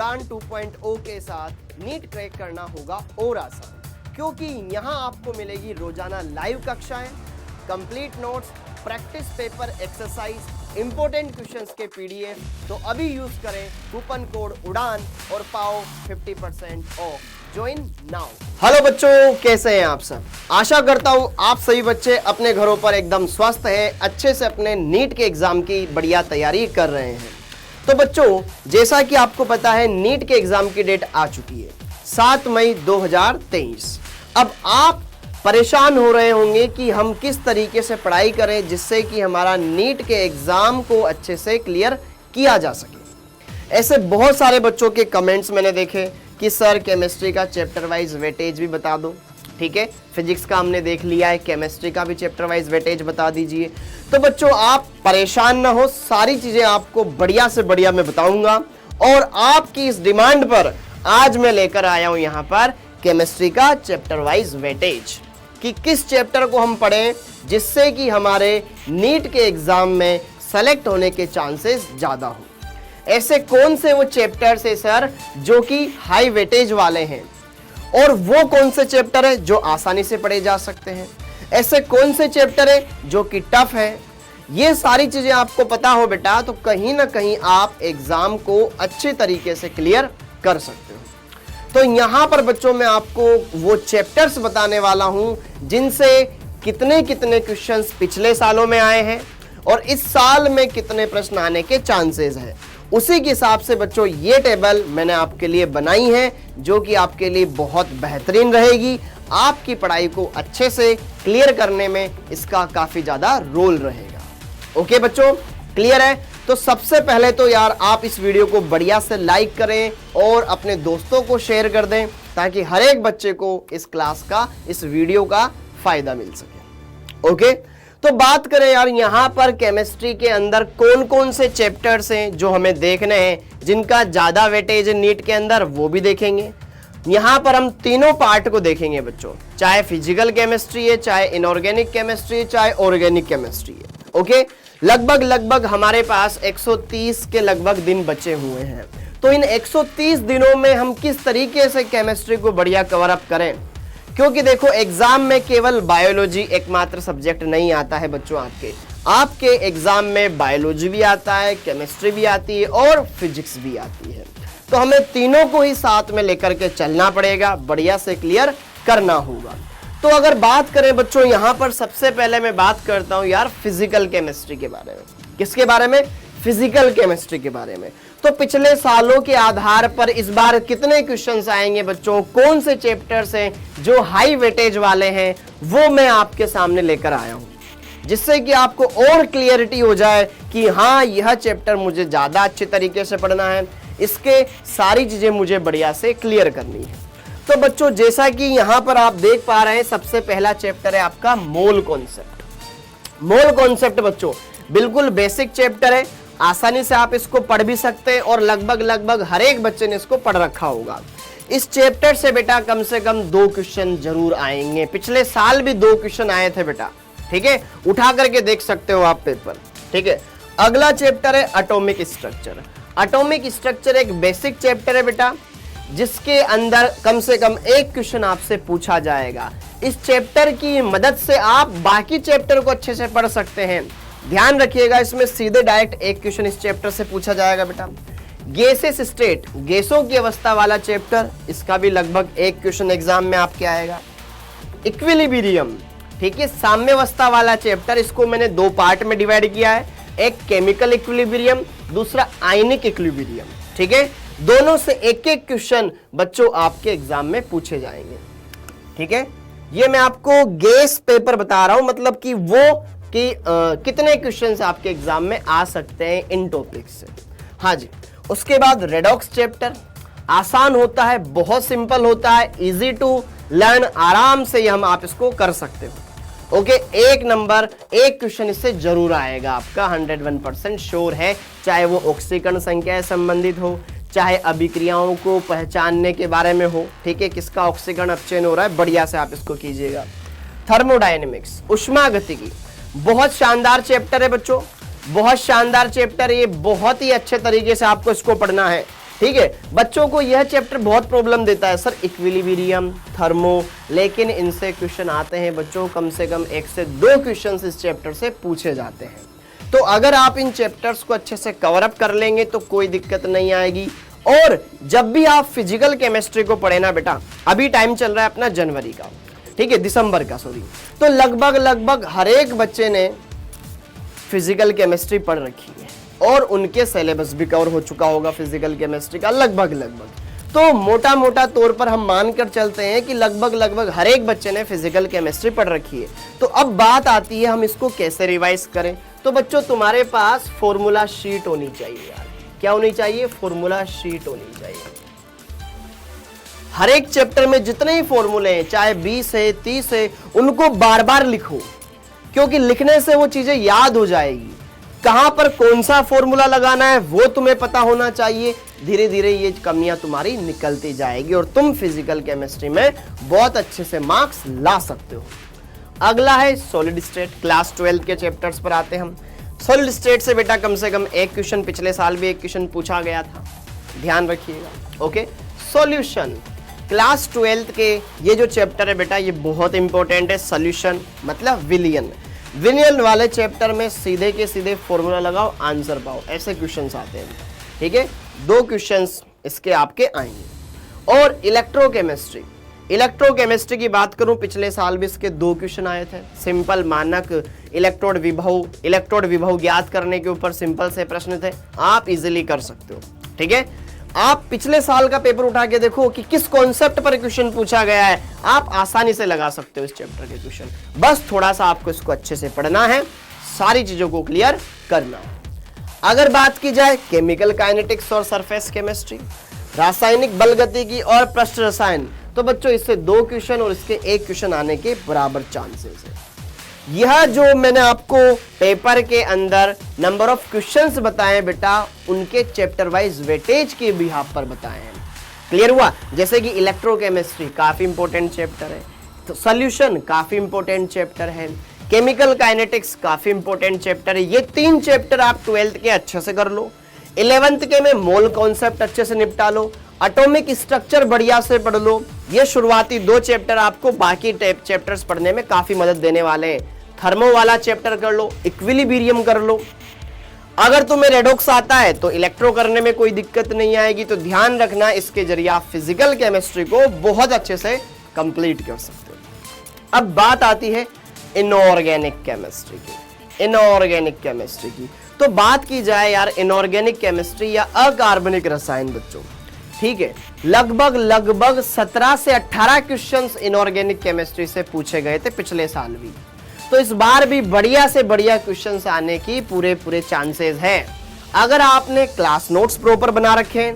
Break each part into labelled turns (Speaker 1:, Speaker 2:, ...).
Speaker 1: उड़ान 2.0 के साथ नीट क्रैक करना होगा और आसान, क्योंकि यहाँ आपको मिलेगी रोजाना लाइव कक्षाएं, complete notes, practice paper exercise, important questions के पीडीएफ। तो अभी यूज करें कूपन कोड उड़ान और पाओ 50% ऑफ। Join now. हेलो बच्चों, कैसे हैं आप सब? आशा करता हूं आप सभी बच्चे अपने घरों पर एकदम स्वस्थ हैं, अच्छे से अपने नीट के एग्जाम की बढ़िया तैयारी कर रहे हैं। तो बच्चों, जैसा कि आपको पता है नीट के एग्जाम की डेट आ चुकी है 7 मई 2023। अब आप परेशान हो रहे होंगे कि हम किस तरीके से पढ़ाई करें जिससे कि हमारा नीट के एग्जाम को अच्छे से क्लियर किया जा सके। ऐसे बहुत सारे बच्चों के कमेंट्स मैंने देखे कि सर केमिस्ट्री का चैप्टर वाइज वेटेज भी बता दो। ठीक है, फिजिक्स का हमने देख लिया है, केमिस्ट्री का भी चैप्टर वाइज वेटेज बता दीजिए। तो बच्चों आप परेशान ना हो, सारी चीजें आपको बढ़िया से बढ़िया मैं बताऊंगा। और आपकी इस डिमांड पर आज मैं लेकर आया हूं यहां पर केमिस्ट्री का चैप्टर वाइज वेटेज, कि किस चैप्टर को हम पढ़ें जिससे कि हमारे नीट के एग्जाम में सेलेक्ट होने के चांसेस ज्यादा हो। ऐसे कौन से वो चैप्टर्स है सर जो कि हाई वेटेज वाले हैं, और वो कौन से चैप्टर है जो आसानी से पढ़े जा सकते हैं, ऐसे कौन से चैप्टर है जो कि टफ है। ये सारी चीजें आपको पता हो बेटा तो कहीं ना कहीं आप एग्जाम को अच्छे तरीके से क्लियर कर सकते हो। तो यहां पर बच्चों मैं आपको वो चैप्टर्स बताने वाला हूं जिनसे कितने कितने क्वेश्चंस पिछले सालों में आए हैं और इस साल में कितने प्रश्न आने के चांसेस हैं। उसी के हिसाब से बच्चों ये टेबल मैंने आपके लिए बनाई है जो कि आपके लिए बहुत बेहतरीन रहेगी। आपकी पढ़ाई को अच्छे से क्लियर करने में इसका काफी ज्यादा रोल रहेगा। ओके बच्चों, क्लियर है? तो सबसे पहले तो यार आप इस वीडियो को बढ़िया से लाइक करें और अपने दोस्तों को शेयर कर दें ताकि हर एक बच्चे को इस क्लास का, इस वीडियो का फायदा मिल सके। ओके, तो बात करें यार यहाँ पर केमिस्ट्री के अंदर कौन कौन से चैप्टर्स हैं जो हमें देखने हैं जिनका ज्यादा वेटेज नीट के अंदर, वो भी देखेंगे। यहाँ पर हम तीनों पार्ट को देखेंगे बच्चों, चाहे फिजिकल केमिस्ट्री है, चाहे इनऑर्गेनिक केमिस्ट्री है, चाहे ऑर्गेनिक केमिस्ट्री है। ओके, लगभग हमारे पास 130 के लगभग दिन बचे हुए हैं। तो इन 130 दिनों में हम किस तरीके से केमिस्ट्री को बढ़िया कवर अप करें, क्योंकि देखो एग्जाम में केवल बायोलॉजी एकमात्र सब्जेक्ट नहीं आता है बच्चों। आपके एग्जाम में बायोलॉजी भी आता है, केमिस्ट्री भी आती है और फिजिक्स भी आती है। तो हमें तीनों को ही साथ में लेकर के चलना पड़ेगा, बढ़िया से क्लियर करना होगा। तो अगर बात करें बच्चों यहाँ पर सबसे पहले मैं बात करता हूं यार फिजिकल केमिस्ट्री के बारे में। किसके बारे में? फिजिकल केमिस्ट्री के बारे में। तो पिछले सालों के आधार पर इस बार कितने क्वेश्चंस आएंगे बच्चों, कौन से चैप्टर्स हैं जो हाई वेटेज वाले हैं, वो मैं आपके सामने लेकर आया हूं, जिससे कि आपको और क्लियरिटी हो जाए कि हाँ यह चैप्टर मुझे ज्यादा अच्छे तरीके से पढ़ना है, इसके सारी चीजें मुझे बढ़िया से क्लियर करनी है। तो बच्चों जैसा कि यहां पर आप देख पा रहे हैं, सबसे पहला चैप्टर है आपका मोल कॉन्सेप्ट। मोल कॉन्सेप्ट बच्चों बिल्कुल बेसिक चैप्टर है, आसानी से आप इसको पढ़ भी सकते हैं और लगभग हर एक बच्चे ने इसको पढ़ रखा होगा। इस चैप्टर से बेटा कम से कम 2 क्वेश्चन जरूर आएंगे। पिछले साल भी 2 क्वेश्चन आए थे बेटा, ठीक है, उठा करके देख सकते हो आप पेपर। ठीक है, अगला चैप्टर है एटॉमिक स्ट्रक्चर। एटॉमिक स्ट्रक्चर एक बेसिक चैप्टर है बेटा, जिसके अंदर कम से कम 1 क्वेश्चन आपसे पूछा जाएगा। इस चैप्टर की मदद से आप बाकी चैप्टर को अच्छे से पढ़ सकते हैं। ध्यान रखिएगा, इसमें सीधे डायरेक्ट 1 क्वेश्चन इस चैप्टर से पूछा जाएगा बेटा। गैसेस स्टेट, गैसों की अवस्था वाला चैप्टर, इसका भी लगभग 1 क्वेश्चन एग्जाम में आपके आएगा। इक्विलिब्रियम, ठीक है, साम्यावस्था वाला चैप्टर, इसको मैंने 2 पार्ट में डिवाइड किया है, एक केमिकल इक्विलिब्रियम, दूसरा आयनिक इक्विलिब्रियम। ठीक है, दोनों से 1-1 क्वेश्चन बच्चों आपके एग्जाम में पूछे जाएंगे। ठीक है, ये मैं आपको गैस पेपर बता रहा हूं, मतलब कि वो कि कितने क्वेश्चंस आपके एग्जाम में आ सकते हैं इन टॉपिक से। हाँ जी, उसके बाद रेडॉक्स चैप्टर आसान होता है, बहुत सिंपल होता है, इजी टू लर्न, आराम से हम आप इसको कर सकते हो। ओके, 1 नंबर 1 क्वेश्चन इससे जरूर आएगा आपका, 101% श्योर है, चाहे वो ऑक्सीकरण संख्या से संबंधित हो, चाहे अभिक्रियाओं को पहचानने के बारे में हो। ठीक है, किसका ऑक्सीकरण अपचयन हो रहा है, बढ़िया से आप इसको कीजिएगा। थर्मोडायनेमिक्स, उष्मागतिकी, बहुत शानदार चैप्टर है बच्चों, बहुत शानदार चैप्टर है ये, बहुत ही अच्छे तरीके से आपको इसको पढ़ना है। ठीक है, बच्चों को यह चैप्टर बहुत प्रॉब्लम देता है सर, इक्विलिब्रियम, थर्मो, लेकिन इनसे क्वेश्चन आते हैं बच्चों, कम से कम 1 से 2 क्वेश्चन इस चैप्टर से पूछे जाते हैं। तो अगर आप इन चैप्टर्स को अच्छे से कवर अप कर लेंगे तो कोई दिक्कत नहीं आएगी। और जब भी आप फिजिकल केमिस्ट्री को पढ़े ना बेटा, अभी टाइम चल रहा है अपना जनवरी का, ठीक है, दिसंबर का सॉरी, तो लगभग हर एक बच्चे ने फिजिकल केमिस्ट्री पढ़ रखी है और उनके सिलेबस भी कवर हो चुका होगा फिजिकल केमिस्ट्री का लगभग। तो मोटा तौर पर हम मानकर चलते हैं कि लगभग हर एक बच्चे ने फिजिकल केमिस्ट्री पढ़ रखी है। तो अब बात आती है हम इसको कैसे रिवाइज करें। तो बच्चों तुम्हारे पास फॉर्मूला शीट होनी चाहिए यार। क्या होनी चाहिए? फॉर्मूला शीट होनी चाहिए। हर एक चैप्टर में जितने ही फॉर्मूले हैं, चाहे 20 है 30 है, उनको बार बार लिखो, क्योंकि लिखने से वो चीजें याद हो जाएगी। कहां पर कौन सा फॉर्मूला लगाना है वो तुम्हें पता होना चाहिए। धीरे धीरे ये कमियां तुम्हारी निकलती जाएगी और तुम फिजिकल केमिस्ट्री में बहुत अच्छे से मार्क्स ला सकते हो। अगला है सॉलिड स्टेट। क्लास 12 के चैप्टर्स पर आते हैं हम। सॉलिड स्टेट से बेटा कम से कम एक क्वेश्चन, पिछले साल भी एक क्वेश्चन पूछा गया था, ध्यान रखिएगा। Okay, solution. क्लास 12 के ये जो चैप्टर है बेटा, ये बहुत इंपॉर्टेंट है। सॉल्यूशन मतलब विलियन। विलियन वाले चैप्टर में सीधे के सीधे फॉर्मूला लगाओ, आंसर पाओ, ऐसे क्वेश्चंस आते हैं। ठीक है, 2 क्वेश्चंस इसके आपके आएंगे। और इलेक्ट्रोकेमिस्ट्री। इलेक्ट्रोकेमिस्ट्री की बात करूं, पिछले साल भी इसके 2 क्वेश्चन आए थे। सिंपल मानक इलेक्ट्रोड विभव ज्ञात करने के ऊपर सिंपल से प्रश्न थे, आप इजीली कर सकते हो। ठीक है, आप पिछले साल का पेपर उठा के देखो कि किस कॉन्सेप्ट पर क्वेश्चन पूछा गया है, आप आसानी से लगा सकते हो इस चैप्टर के क्वेश्चन। बस थोड़ा सा आपको इसको अच्छे से पढ़ना है, सारी चीजों को क्लियर करना है। अगर बात की जाए केमिकल काइनेटिक्स और सरफेस केमिस्ट्री, रासायनिक बलगतिकी और पृष्ठ रसायन, तो बच्चों इससे 2 क्वेश्चन और इसके 1 क्वेश्चन आने के बराबर चांसेस है। यह जो मैंने आपको पेपर के अंदर नंबर ऑफ क्वेश्चंस बताए बेटा, उनके चैप्टर वाइज वेटेज के बिहाफ पर बताए हैं। क्लियर हुआ? जैसे कि इलेक्ट्रोकेमिस्ट्री काफी इंपॉर्टेंट चैप्टर है, तो सॉल्यूशन काफी इंपॉर्टेंट चैप्टर है, केमिकल काइनेटिक्स काफी इंपॉर्टेंट चैप्टर है। ये 3 चैप्टर आप 12th के अच्छे से कर लो। 11th के में मोल कॉन्सेप्ट अच्छे से निपटा लो, एटॉमिक स्ट्रक्चर बढ़िया से पढ़ लो। ये शुरुआती 2 चैप्टर आपको बाकी चैप्टर्स पढ़ने में काफी मदद देने वाले हैं। थर्मो वाला चैप्टर कर लो, इक्विलिब्रियम कर लो। अगर तुम्हें रेडॉक्स आता है तो इलेक्ट्रो करने में कोई दिक्कत नहीं आएगी। तो ध्यान रखना, इसके जरिए आप फिजिकल केमिस्ट्री को बहुत अच्छे से कंप्लीट कर सकते हो। अब बात आती है इनऑर्गेनिक केमिस्ट्री की। इनऑर्गेनिक केमिस्ट्री की तो बात की जाए यार, इनऑर्गेनिक केमिस्ट्री या अकार्बनिक रसायन बच्चों, ठीक है, लगभग 17 से 18 क्वेश्चंस इनऑर्गेनिक केमिस्ट्री से पूछे गए थे पिछले साल भी। तो इस बार भी बढ़िया से बढ़िया क्वेश्चंस आने की पूरे चांसेस हैं। अगर आपने क्लास नोट्स प्रॉपर बना रखे हैं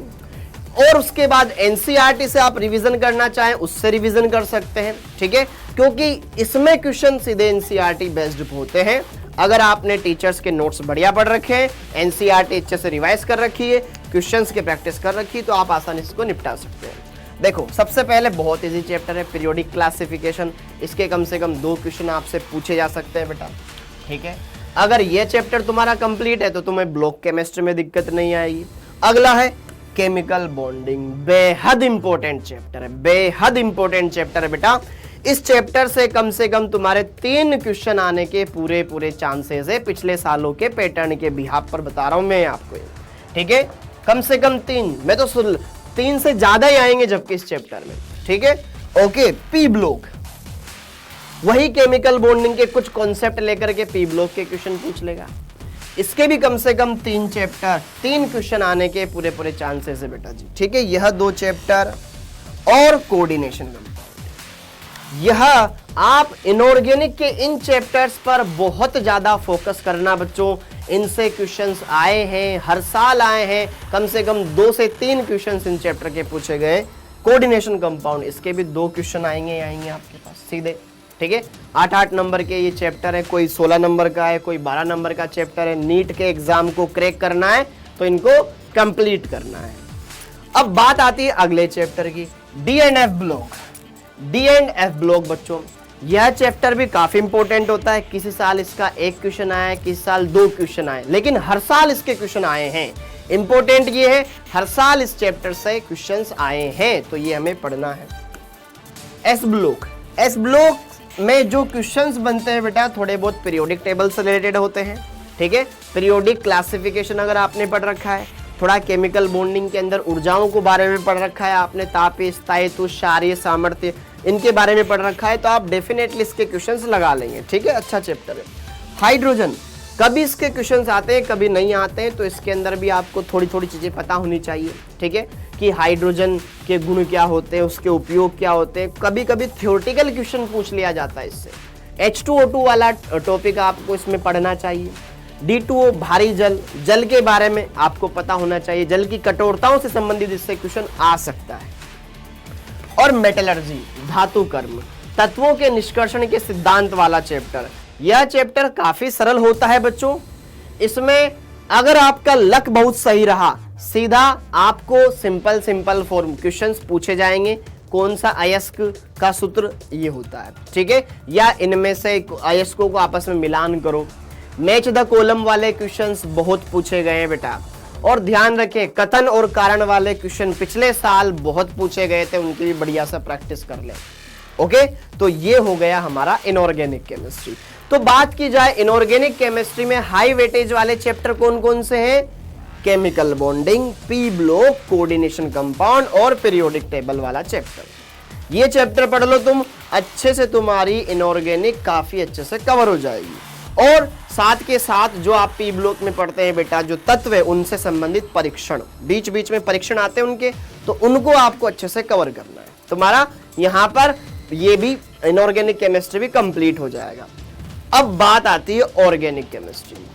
Speaker 1: और उसके बाद एनसीईआरटी से आप रिवीजन करना चाहें, उससे रिवीजन कर सकते हैं। ठीक है, क्योंकि इसमें क्वेश्चन सीधे एनसीईआरटी बेस्ड होते हैं। अगर आपने टीचर्स के नोट्स बढ़िया पढ़ रखे हैं, एनसीईआरटी अच्छे से रिवाइज कर रखी है, क्वेश्चंस की प्रैक्टिस कर रखी है, तो आप आसानी से इसको निपटा सकते हैं। देखो, सबसे पहले बहुत इजी चैप्टर है पीरियोडिक क्लासिफिकेशन। इसके कम से कम 2 क्वेश्चन आपसे पूछे जा सकते हैं बेटा। ठीक है, अगर ये चैप्टर तुम्हारा कंप्लीट है तो तुम्हें ब्लॉक केमिस्ट्री में दिक्कत नहीं आएगी। अगला है केमिकल बॉन्डिंग, बेहद इंपॉर्टेंट चैप्टर है, बेहद इंपॉर्टेंट चैप्टर है बेटा। इस चैप्टर से कम तुम्हारे 3 क्वेश्चन आने के पूरे चांसेस है, पिछले सालों के पैटर्न के बिहाफ पर बता रहा हूं मैं आपको। ठीक है, कम से कम 3, मैं तो 3 से ज्यादा ही आएंगे जबकि इस चैप्टर में। ठीक है, ओके। पी ब्लॉक, वही केमिकल बॉन्डिंग के कुछ कॉन्सेप्ट लेकर के पी ब्लॉक के क्वेश्चन पूछ लेगा। इसके भी कम से कम 3 चैप्टर, 3 क्वेश्चन आने के पूरे चांसेस है बेटा जी। ठीक है, यह 2 चैप्टर और कोऑर्डिनेशन कंपाउंड, यह आप इनऑर्गेनिक के इन चैप्टर्स पर बहुत ज्यादा फोकस करना बच्चों। इनसे क्वेश्चंस आए हैं, हर साल आए हैं, कम से कम 2 से 3 क्वेश्चंस इन चैप्टर के पूछे गए। कोऑर्डिनेशन कंपाउंड, इसके भी 2 क्वेश्चन आएंगे आपके पास सीधे। ठीक है, 8-8 नंबर के ये चैप्टर है, कोई 16 नंबर का है, कोई 12 नंबर का चैप्टर है। नीट के एग्जाम को क्रैक करना है तो इनको कंप्लीट करना है। अब बात आती है अगले चैप्टर की, D and F block. D and F block बच्चों, यह चैप्टर भी काफी इंपॉर्टेंट होता है। किसी साल इसका 1 क्वेश्चन आया है, किसी साल 2 क्वेश्चन आए, लेकिन हर साल इसके क्वेश्चन आए हैं। इंपॉर्टेंट ये है, हर साल इस चैप्टर से क्वेश्चंस आए हैं, तो ये हमें पढ़ना है। एस ब्लॉक में जो क्वेश्चंस बनते हैं बेटा, थोड़े बहुत पीरियोडिक टेबल से रिलेटेड होते हैं, ठीक है। पीरियोडिक क्लासिफिकेशन अगर आपने पढ़ रखा है, थोड़ा केमिकल बॉन्डिंग के अंदर ऊर्जाओं को बारे में पढ़ रखा है आपने, तापीय, स्थायित्व, क्षारीय, सामर्थ्य, इनके बारे में पढ़ रखा है, तो आप डेफिनेटली इसके क्वेश्चंस लगा लेंगे, ठीक है। अच्छा चैप्टर है। हाइड्रोजन, कभी इसके क्वेश्चंस आते हैं कभी नहीं आते हैं, तो इसके अंदर भी आपको थोड़ी थोड़ी चीजें पता होनी चाहिए, ठीक है, कि हाइड्रोजन के गुण क्या होते हैं, उसके उपयोग क्या होते हैं। कभी कभी थ्योरेटिकल क्वेश्चन पूछ लिया जाता है इससे। H2O2 वाला टॉपिक आपको इसमें पढ़ना चाहिए। D2O भारी जल के बारे में आपको पता होना चाहिए, जल की कठोरताओं से संबंधित इससे क्वेश्चन आ सकता है। और मेटलर्जी, धातु कर्म, तत्वों के निष्कर्षण के सिद्धांत वाला चैप्टर, यह चैप्टर काफी सरल होता है बच्चों। इसमें अगर आपका लक बहुत सही रहा, सीधा आपको सिंपल फॉर्म क्वेश्चंस पूछे जाएंगे। कौन सा अयस्क का सूत्र, ये होता है, ठीक है, या इनमें से अयस्कों को आपस में मिलान करो। मैच द कॉलम वाले क्वेश्चंस बहुत पूछे गए हैं बेटा। और ध्यान रखें, कथन और कारण वाले क्वेश्चन पिछले साल बहुत पूछे गए थे, उनकी भी बढ़िया सा प्रैक्टिस कर ले। ओके, तो ये हो गया हमारा इनऑर्गेनिक केमिस्ट्री। तो बात की जाए इनऑर्गेनिक केमिस्ट्री में हाई वेटेज वाले चैप्टर कौन कौन से हैं? Chemical bonding, P block, coordination compound और पीरियोडिक टेबल वाला चैप्टर। ये चैप्टर पढ़ लो तुम, अच्छे से तुम्हारी इनऑर्गेनिक काफी अच्छे से कवर हो जाएगी। और साथ के साथ जो आप पी ब्लॉक में पढ़ते हैं बेटा, जो तत्व है उनसे संबंधित परीक्षण, बीच बीच में परीक्षण आते हैं उनके, तो उनको आपको अच्छे से कवर करना है। तुम्हारा यहाँ पर ये भी इनऑर्गेनिक केमिस्ट्री भी कंप्लीट हो जाएगा। अब बात आती है ऑर्गेनिक केमिस्ट्री।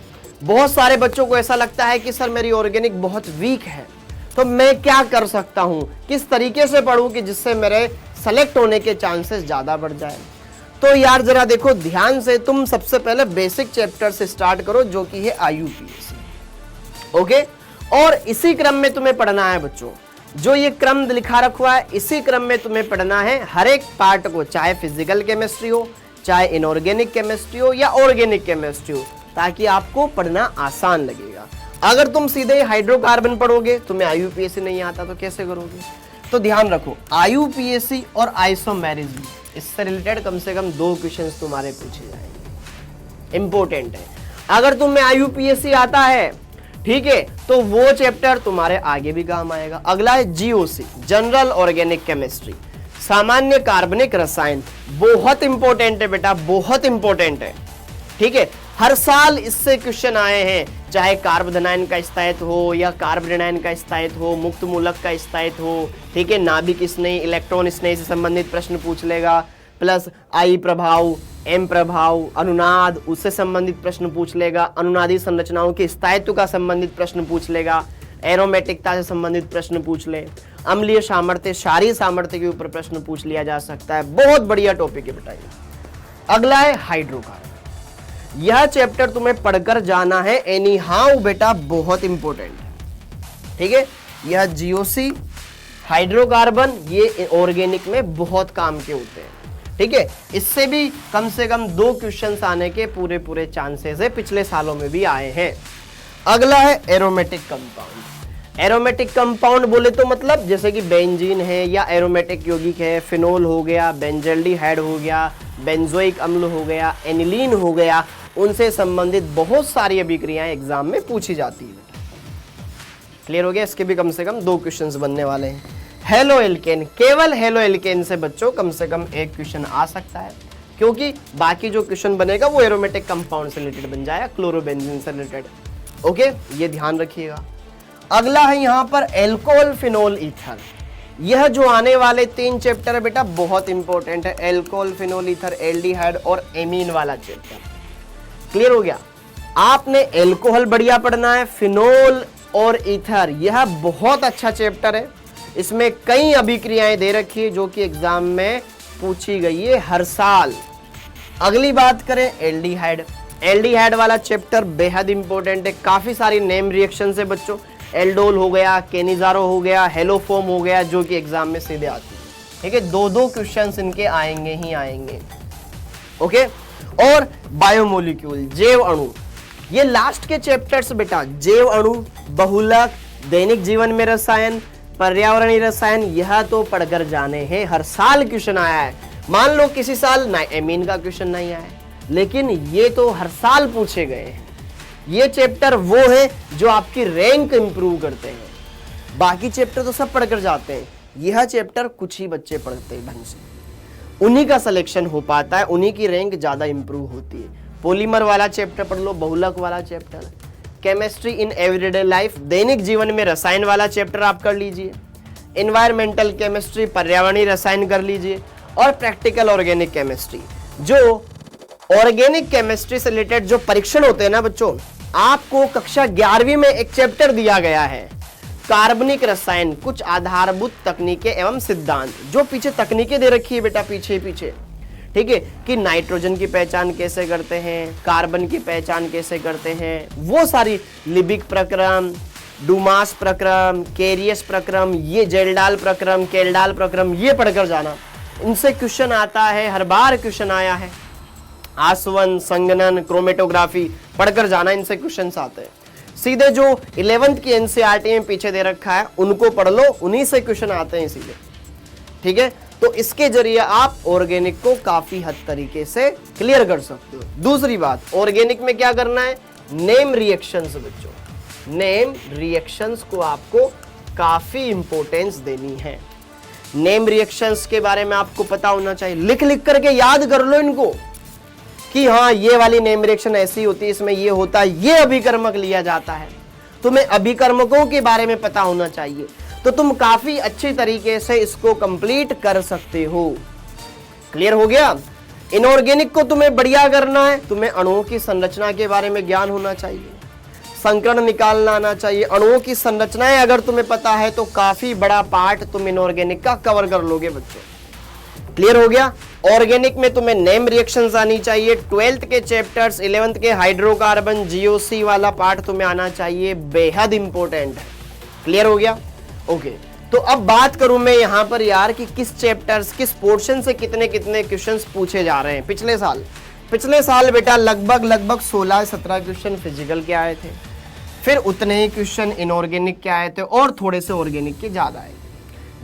Speaker 1: बहुत सारे बच्चों को ऐसा लगता है कि सर मेरी ऑर्गेनिक बहुत वीक है, तो मैं क्या कर सकता हूं, किस तरीके से पढूं कि जिससे मेरे सेलेक्ट होने के चांसेस ज्यादा बढ़ जाए। तो यार जरा देखो ध्यान से, तुम सबसे पहले बेसिक चैप्टर से स्टार्ट करो, जो कि है IUPAC। ओके, और इसी क्रम में तुम्हें पढ़ना है बच्चों, जो ये क्रम लिखा रखा है इसी क्रम में तुम्हें पढ़ना है हर एक पार्ट को, चाहे फिजिकल केमिस्ट्री हो, चाहे इनऑर्गेनिक केमिस्ट्री हो या ऑर्गेनिक केमिस्ट्री हो, ताकि आपको पढ़ना आसान लगेगा। अगर तुम सीधे हाइड्रोकार्बन पढ़ोगे, तुम्हें IUPAC नहीं आता तो कैसे करोगे? तो ध्यान रखो, IUPAC और आइसोमेरिज्म, इससे रिलेटेड कम से कम 2 क्वेश्चंस तुम्हारे पूछे जाएंगे, इंपॉर्टेंट है। अगर तुम्हें IUPAC आता है, ठीक है, तो वो चैप्टर तुम्हारे आगे भी काम आएगा। अगला है GOC, जनरल ऑर्गेनिक केमिस्ट्री, सामान्य कार्बनिक रसायन, बहुत इंपॉर्टेंट है बेटा, बहुत इंपॉर्टेंट है, ठीक है। हर साल इससे क्वेश्चन आए हैं, चाहे कार्बोनाइन का स्थायित्व हो या कार्बोनाइन का स्थायित्व हो, मुक्त मूलक का स्थायित्व हो, ठीक है, नाभिक स्नेह, इलेक्ट्रॉन स्नेह से संबंधित प्रश्न पूछ लेगा, प्लस I प्रभाव, M प्रभाव, अनुनाद, उससे संबंधित प्रश्न पूछ लेगा, अनुनादी संरचनाओं के स्थायित्व का संबंधित प्रश्न पूछ लेगा, एरोमेटिकता से संबंधित प्रश्न पूछ ले, अम्लीय सामर्थ्य, क्षारीय सामर्थ्य के ऊपर प्रश्न पूछ लिया जा सकता है। बहुत बढ़िया टॉपिक है बेटा ये। अगला है हाइड्रोकार्बन। यह चैप्टर तुम्हें पढ़कर जाना है एनी हाउ बेटा, बहुत इंपॉर्टेंट है, ठीक है। यह GOC, हाइड्रोकार्बन, ये ऑर्गेनिक में बहुत काम के होते हैं, ठीक है। इससे भी कम से कम 2 क्वेश्चंस आने के पूरे चांसेस है, पिछले सालों में भी आए हैं। अगला है एरोमेटिक कंपाउंड। एरोमेटिक कंपाउंड बोले तो मतलब जैसे कि बेंजीन है या एरोमेटिक यौगिक है, फिनोल हो गया, बेंजल्डिहाइड हो गया, बेंजोइक अम्ल हो गया, एनिलीन हो गया, उनसे संबंधित बहुत सारी अभिक्रियाएं एग्जाम में पूछी जाती है। क्लियर हो गया? इसके भी कम से कम 2 क्वेश्चंस बनने वाले हैं। हेलो एल्केन, केवल हेलो एल्केन से बच्चों कम से कम 1 क्वेश्चन आ सकता है, क्योंकि बाकी जो क्वेश्चन बनेगा वो एरोमेटिक कंपाउंड से रिलेटेड बन जाएगा, क्लोरोबेंजीन से रिलेटेड। ओके, ये ध्यान रखिएगा। अगला है यहाँ पर एल्कोहल, फिनोल, ईथर। यह जो आने वाले 3 चैप्टर है बेटा बहुत इंपॉर्टेंट है, एल्कोहल, फिनोल, ईथर, एल्डिहाइड और एमीन वाला चैप्टर। क्लियर हो गया? आपने एल्कोहल बढ़िया पढ़ना है, फिनोल और ईथर, यह बहुत अच्छा चैप्टर है। इसमें कई अभिक्रियाएं दे रखी है जो कि एग्जाम में पूछी गई है हर साल। अगली बात करें एल्डिहाइड। एल्डिहाइड वाला चैप्टर बेहद इंपॉर्टेंट है, काफी सारी नेम रिएक्शन है बच्चों, एल्डोल हो गया, केनिजारो हो गया, हेलोफोम हो गया, जो कि एग्जाम में सीधे आती है, ठीक है। 2 क्वेश्चंस इनके आएंगे ही आएंगे। ओके, और बायोमोलिक्यूल, जैव अणु, ये लास्ट के चैप्टर्स बेटा, जैव अणु, बहुलक, दैनिक जीवन में रसायन, पर्यावरणीय रसायन, यह तो पढ़कर जाने हैं। हर साल क्वेश्चन आया है। मान लो किसी साल एमीन का क्वेश्चन नहीं आया, लेकिन ये तो हर साल पूछे गए हैं। ये चैप्टर वो है जो आपकी रैंक इंप्रूव करते हैं। बाकी चैप्टर तो सब पढ़कर जाते हैं, यह चैप्टर कुछ ही बच्चे पढ़ते हैं ढंग से, उन्हीं का सिलेक्शन हो पाता है, उन्हीं की रैंक ज्यादा इंप्रूव होती है। पॉलीमर वाला चैप्टर पढ़ लो, बहुलक वाला chapter, chemistry in everyday life, दैनिक जीवन में रसायन वाला चैप्टर आप कर लीजिए, एनवायरमेंटल केमिस्ट्री, पर्यावरणीय रसायन कर लीजिए, और प्रैक्टिकल ऑर्गेनिक केमिस्ट्री। जो ऑर्गेनिक केमिस्ट्री से रिलेटेड जो परीक्षण होते हैं ना बच्चों, आपको कक्षा 11वीं में एक चैप्टर दिया गया है, कार्बनिक रसायन, कुछ आधारभूत तकनीकें एवं सिद्धांत। जो पीछे तकनीकें दे रखी है बेटा पीछे पीछे, ठीक है, कि नाइट्रोजन की पहचान कैसे करते हैं, कार्बन की पहचान कैसे करते हैं, वो सारी लिबिक प्रक्रम, डुमास प्रक्रम, कैरियस प्रक्रम, ये जेल्डाल प्रक्रम, केल्डाल प्रक्रम, ये पढ़कर जाना। इनसे क्वेश्चन आता है, हर बार क्वेश्चन आया है। आसवन, संगणन, क्रोमेटोग्राफी पढ़कर जाना, इनसे क्वेश्चंस आते हैं। सीधे जो 11th की एनसीईआरटी में पीछे दे रखा है उनको पढ़ लो, उन्हीं से क्वेश्चन आते हैं सीधे, ठीक है। तो इसके जरिए आप ऑर्गेनिक को काफी हद तरीके से क्लियर कर सकते हो। दूसरी बात, ऑर्गेनिक में क्या करना है, नेम रिएक्शंस बच्चों, नेम रिएक्शंस को आपको काफी इंपॉर्टेंस देनी है। नेम रिएक्शंस के बारे में आपको पता होना चाहिए, लिख लिख करके याद कर लो इनको कि हाँ ये वाली नेम रिएक्शन ऐसी होती है, इसमें ये होता है, ये अभिकर्मक लिया जाता है। तुम्हें अभिकर्मकों के बारे में पता होना चाहिए, तो तुम काफी अच्छी तरीके से इसको कंप्लीट कर सकते हो। क्लियर हो गया। इनऑर्गेनिक को तुम्हें बढ़िया करना है, तुम्हें अणुओं की संरचना के बारे में ज्ञान होना चाहिए, संकरण निकालना आना चाहिए। अणुओं की संरचनाएं अगर तुम्हें पता है तो काफी बड़ा पार्ट तुम इनऑर्गेनिक का कवर कर लोगे बच्चों। क्लियर हो गया। ऑर्गेनिक में तुम्हें नेम रिएक्शंस आनी चाहिए, 12th के चैप्टर्स, 11th के हाइड्रोकार्बन, जीओसी वाला पार्ट तुम्हें आना चाहिए, बेहद इंपॉर्टेंट है। क्लियर हो गया, ओके। तो अब बात करूं मैं यहां पर यार कि किस चैप्टर्स, किस पोर्शन से कितने कितने क्वेश्चंस पूछे जा रहे हैं। पिछले साल बेटा लगभग 16-17 क्वेश्चन फिजिकल के आए थे, फिर उतने ही क्वेश्चन इनऑर्गेनिक के आए थे, और थोड़े से ऑर्गेनिक के ज्यादा आए थे।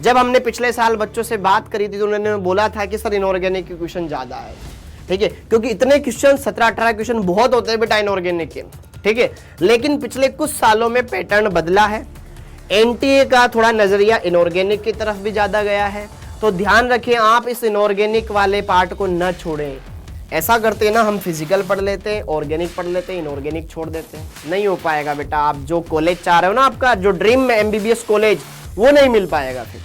Speaker 1: जब हमने पिछले साल बच्चों से बात करी थी तो उन्होंने बोला था कि सर इनऑर्गेनिक के क्वेश्चन ज्यादा आए, ठीक है, क्योंकि इतने क्वेश्चन 17-18 क्वेश्चन बहुत होते हैं बेटा इनऑर्गेनिक के, ठीक है। लेकिन पिछले कुछ सालों में पैटर्न बदला है, एनटीए का थोड़ा नजरिया इनऑर्गेनिक की तरफ भी ज्यादा गया है। तो ध्यान रखें आप इस इनऑर्गेनिक वाले पार्ट को न छोड़ें। ऐसा करते हैं ना, हम फिजिकल पढ़ लेते हैं, ऑर्गेनिक पढ़ लेते हैं, इनऑर्गेनिक छोड़ देते हैं, नहीं हो पाएगा बेटा। आप जो कॉलेज चाह रहे हो ना, आपका जो ड्रीम में एमबीबीएस कॉलेज, वो नहीं मिल पाएगा फिर,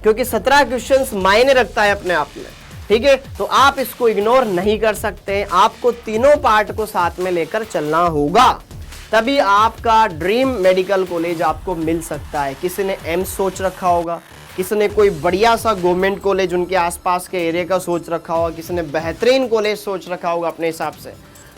Speaker 1: क्योंकि 17 क्वेश्चंस मायने रखता है अपने आप में, ठीक है। तो आप इसको इग्नोर नहीं कर सकते, आपको तीनों पार्ट को साथ में लेकर चलना होगा, तभी आपका ड्रीम मेडिकल कॉलेज आपको मिल सकता है। किसी ने एम्स सोच रखा होगा, किसी ने कोई बढ़िया सा गवर्नमेंट कॉलेज उनके आसपास के एरिया का सोच रखा होगा, किसी ने बेहतरीन कॉलेज सोच रखा होगा अपने हिसाब से,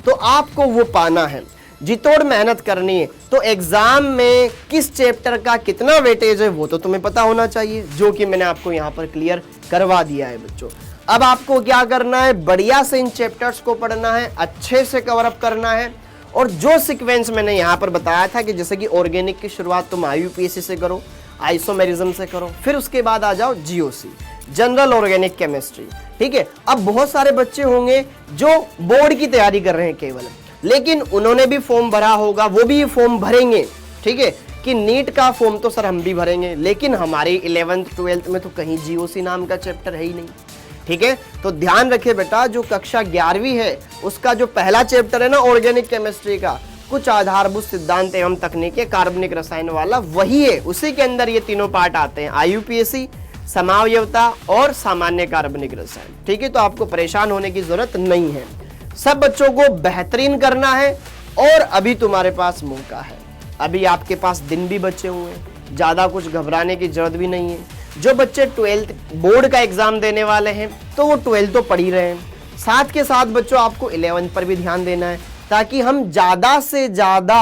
Speaker 1: तो आपको वो पाना है, जी तोड़ मेहनत करनी है। तो एग्जाम में किस चैप्टर का कितना वेटेज है वो तो तुम्हें पता होना चाहिए, जो कि मैंने आपको यहाँ पर क्लियर करवा दिया है बच्चों। अब आपको क्या करना है, बढ़िया से इन चैप्टर्स को पढ़ना है, अच्छे से कवर अप करना है, और जो सीक्वेंस मैंने यहाँ पर बताया था कि जैसे कि ऑर्गेनिक की शुरुआत तुम आईयूपीएसी से करो, आइसोमेरिज्म से करो, फिर उसके बाद आ जाओ जीओसी, जनरल ऑर्गेनिक केमिस्ट्री, ठीक है। अब बहुत सारे बच्चे होंगे जो बोर्ड की तैयारी कर रहे हैं केवल, लेकिन उन्होंने भी फॉर्म भरा होगा, वो भी फॉर्म भरेंगे, ठीक है, कि नीट का फॉर्म तो सर हम भी भरेंगे, लेकिन हमारे 11th 12th में तो कहीं जीओसी नाम का चैप्टर है ही नहीं, ठीक है। तो ध्यान रखे बेटा, जो कक्षा 11वीं है उसका जो पहला चैप्टर है ना ऑर्गेनिक केमिस्ट्री का, कुछ आधारभूत सिद्धांत एवं तकनीकें, कार्बनिक रसायन वाला वही है, उसी के अंदर ये तीनों पार्ट आते हैं, आईयूपीएसी, समावयवता और सामान्य कार्बनिक रसायन, ठीक है। तो आपको परेशान होने की जरूरत नहीं है, सब बच्चों को बेहतरीन करना है, और अभी तुम्हारे पास मौका है, अभी आपके पास दिन भी बचे हुए हैं, ज्यादा कुछ घबराने की जरूरत भी नहीं है। जो बच्चे 12th बोर्ड का एग्जाम देने वाले हैं तो वो 12th तो पढ़ ही रहे हैं, साथ के साथ बच्चों आपको 11th पर भी ध्यान देना है, ताकि हम ज्यादा से ज्यादा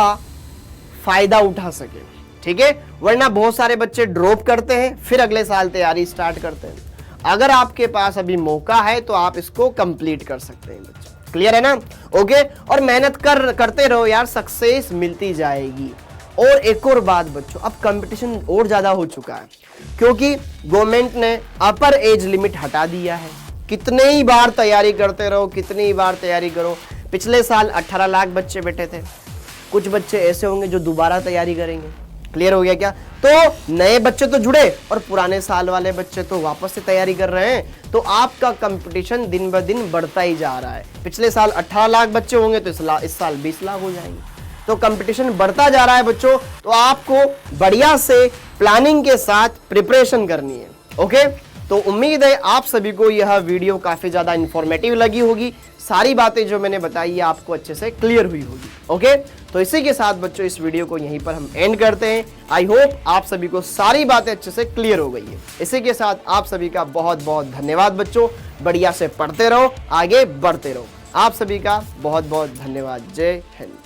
Speaker 1: फायदा उठा सके, ठीक है। वरना बहुत सारे बच्चे ड्रॉप करते हैं, फिर अगले साल तैयारी स्टार्ट करते हैं। अगर आपके पास अभी मौका है तो आप इसको कंप्लीट कर सकते हैं बच्चे, क्लियर है ना, ओके। और मेहनत करते रहो यार, सक्सेस मिलती जाएगी। और एक और बात बच्चों, अब कंपटीशन और ज्यादा हो चुका है क्योंकि गवर्नमेंट ने अपर एज लिमिट हटा दिया है। कितने ही बार तैयारी करते रहो, कितनी ही बार तैयारी करो। पिछले साल 18 लाख बच्चे बैठे थे, कुछ बच्चे ऐसे होंगे जो दोबारा तैयारी करेंगे। क्लियर हो गया क्या? तो नए बच्चे तो जुड़े और पुराने साल वाले बच्चे तो वापस से तैयारी कर रहे हैं। तो आपका कंपटीशन दिन ब दिन बढ़ता ही जा रहा है। पिछले साल 18 लाख बच्चे होंगे तो इस साल 20 लाख हो जाएंगे। तो कंपटीशन बढ़ता जा रहा है बच्चों, तो आपको बढ़िया से प्लानिंग के साथ प्रिपरेशन करनी है। ओके, तो उम्मीद है आप सभी को यह वीडियो काफी ज्यादा इंफॉर्मेटिव लगी होगी। सारी बातें जो मैंने बताई है आपको अच्छे से क्लियर हुई होगी। ओके, तो इसी के साथ बच्चों इस वीडियो को यहीं पर हम एंड करते हैं। आई होप आप सभी को सारी बातें अच्छे से क्लियर हो गई है। इसी के साथ आप सभी का बहुत बहुत धन्यवाद बच्चों। बढ़िया से पढ़ते रहो, आगे बढ़ते रहो। आप सभी का बहुत बहुत धन्यवाद। जय हिंद।